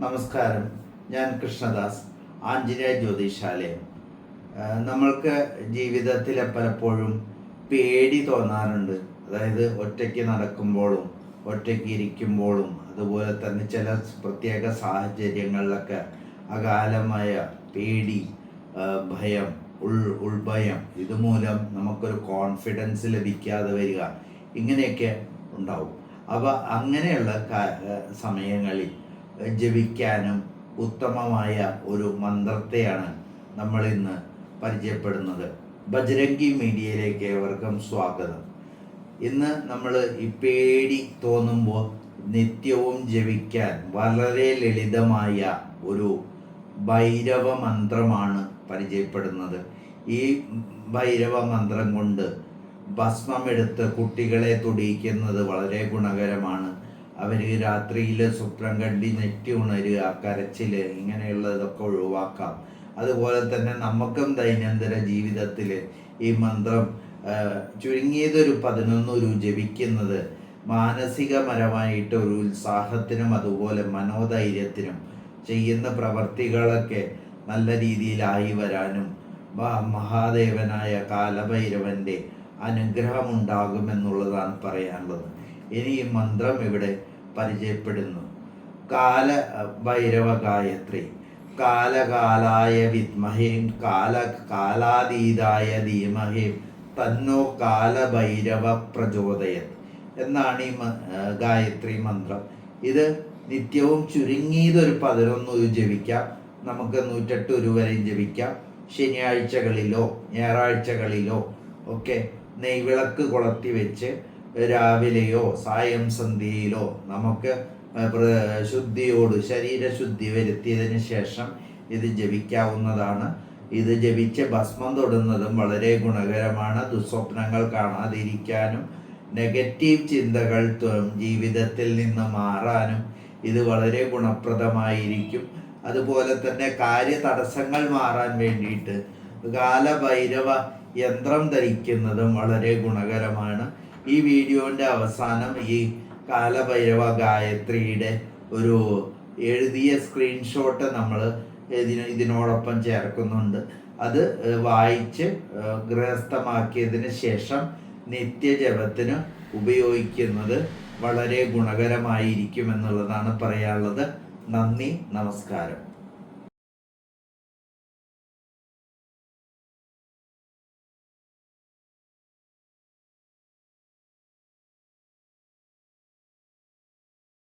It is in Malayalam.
നമസ്കാരം. ഞാൻ കൃഷ്ണദാസ്, ആഞ്ജനേയ ജ്യോതിശാലയം. നമ്മൾക്ക് ജീവിതത്തിൽ പലപ്പോഴും പേടി തോന്നാറുണ്ട്. അതായത് ഒറ്റയ്ക്ക് നടക്കുമ്പോഴും ഒറ്റയ്ക്ക് ഇരിക്കുമ്പോഴും അതുപോലെ തന്നെ ചില പ്രത്യേക സാഹചര്യങ്ങളിലൊക്കെ അകാലമായ പേടി, ഭയം, ഉൾഭയം, ഇതുമൂലം നമുക്കൊരു കോൺഫിഡൻസ് ലഭിക്കാതെ വരിക, ഇങ്ങനെയൊക്കെ ഉണ്ടാവും. അപ്പോൾ അങ്ങനെയുള്ള സമയങ്ങളിൽ ജപിക്കാനും ഉത്തമമായ ഒരു മന്ത്രത്തെയാണ് നമ്മൾ ഇന്ന് പരിചയപ്പെടുന്നത്. ബജ്രംഗി മീഡിയയിലേക്ക് ഏവർക്കും സ്വാഗതം. ഇന്ന് നമ്മൾ ഈ പേടി തോന്നുമ്പോൾ നിത്യവും ജപിക്കാൻ വളരെ ലളിതമായ ഒരു ഭൈരവ മന്ത്രമാണ് പരിചയപ്പെടുന്നത്. ഈ ഭൈരവ മന്ത്രം കൊണ്ട് ഭസ്മമെടുത്ത് കുട്ടികളെ തൊടിയിക്കുന്നത് വളരെ ഗുണകരമാണ്. അവർ രാത്രിയിൽ സ്വപ്നം കണ്ടി നെറ്റി ഉണരുക, കരച്ചിൽ, ഇങ്ങനെയുള്ളതൊക്കെ ഒഴിവാക്കാം. അതുപോലെ തന്നെ നമുക്കും ദൈനംദിന ജീവിതത്തിൽ ഈ മന്ത്രം ചുരുങ്ങിയതൊരു 11 ജപിക്കുന്നത് മാനസികപരമായിട്ട് ഒരു ഉത്സാഹത്തിനും അതുപോലെ മനോധൈര്യത്തിനും ചെയ്യുന്ന പ്രവർത്തികളൊക്കെ നല്ല രീതിയിലായി വരാനും മഹാദേവനായ കാലഭൈരവൻ്റെ അനുഗ്രഹമുണ്ടാകുമെന്നുള്ളതാണ് പറയാനുള്ളത്. ഇനി ഈ മന്ത്രം ഇവിടെ പരിചയപ്പെടുന്നു. കാലഭൈരവ ഗായത്രി. കാലകാലായ വിദ്മഹേം കാലാതീതായ ധീമഹേം തന്നോ കാലഭൈരവ പ്രചോദയത് എന്നാണ് ഈ ഗായത്രി മന്ത്രം. ഇത് നിത്യവും ചുരുങ്ങിയതൊരു 11 ജപിക്കാം. നമുക്ക് 108 വരെയും ജപിക്കാം. ശനിയാഴ്ചകളിലോ ഞായറാഴ്ചകളിലോ ഒക്കെ നെയ്വിളക്ക് കൊളുത്തി വെച്ച് രാവിലെയോ സായം സന്ധ്യയിലോ നമുക്ക് ശരീരശുദ്ധി വരുത്തിയതിന് ശേഷം ഇത് ജപിക്കാവുന്നതാണ്. ഇത് ജപിച്ച് ഭസ്മം തൊടുന്നതും വളരെ ഗുണകരമാണ്. ദുസ്വപ്നങ്ങൾ കാണാതിരിക്കാനും നെഗറ്റീവ് ചിന്തകൾ ജീവിതത്തിൽ നിന്ന് മാറാനും ഇത് വളരെ ഗുണപ്രദമായിരിക്കും. അതുപോലെ തന്നെ കാര്യതടസ്സങ്ങൾ മാറാൻ വേണ്ടിയിട്ട് കാലഭൈരവ യന്ത്രം ധരിക്കുന്നതും വളരെ ഗുണകരമാണ്. ഈ വീഡിയോൻ്റെ അവസാനം ഈ കാലഭൈരവ ഗായത്രിയുടെ ഒരു എഴുതിയ സ്ക്രീൻഷോട്ട് നമ്മൾ ഇതിനോടൊപ്പം ചേർക്കുന്നുണ്ട്. അത് വായിച്ച് ഗൃഹസ്ഥമാക്കിയതിന് ശേഷം നിത്യജപത്തിന് ഉപയോഗിക്കുന്നത് വളരെ ഗുണകരമായിരിക്കുമെന്നുള്ളതാണ് പറയാനുള്ളത്. നന്ദി, നമസ്കാരം.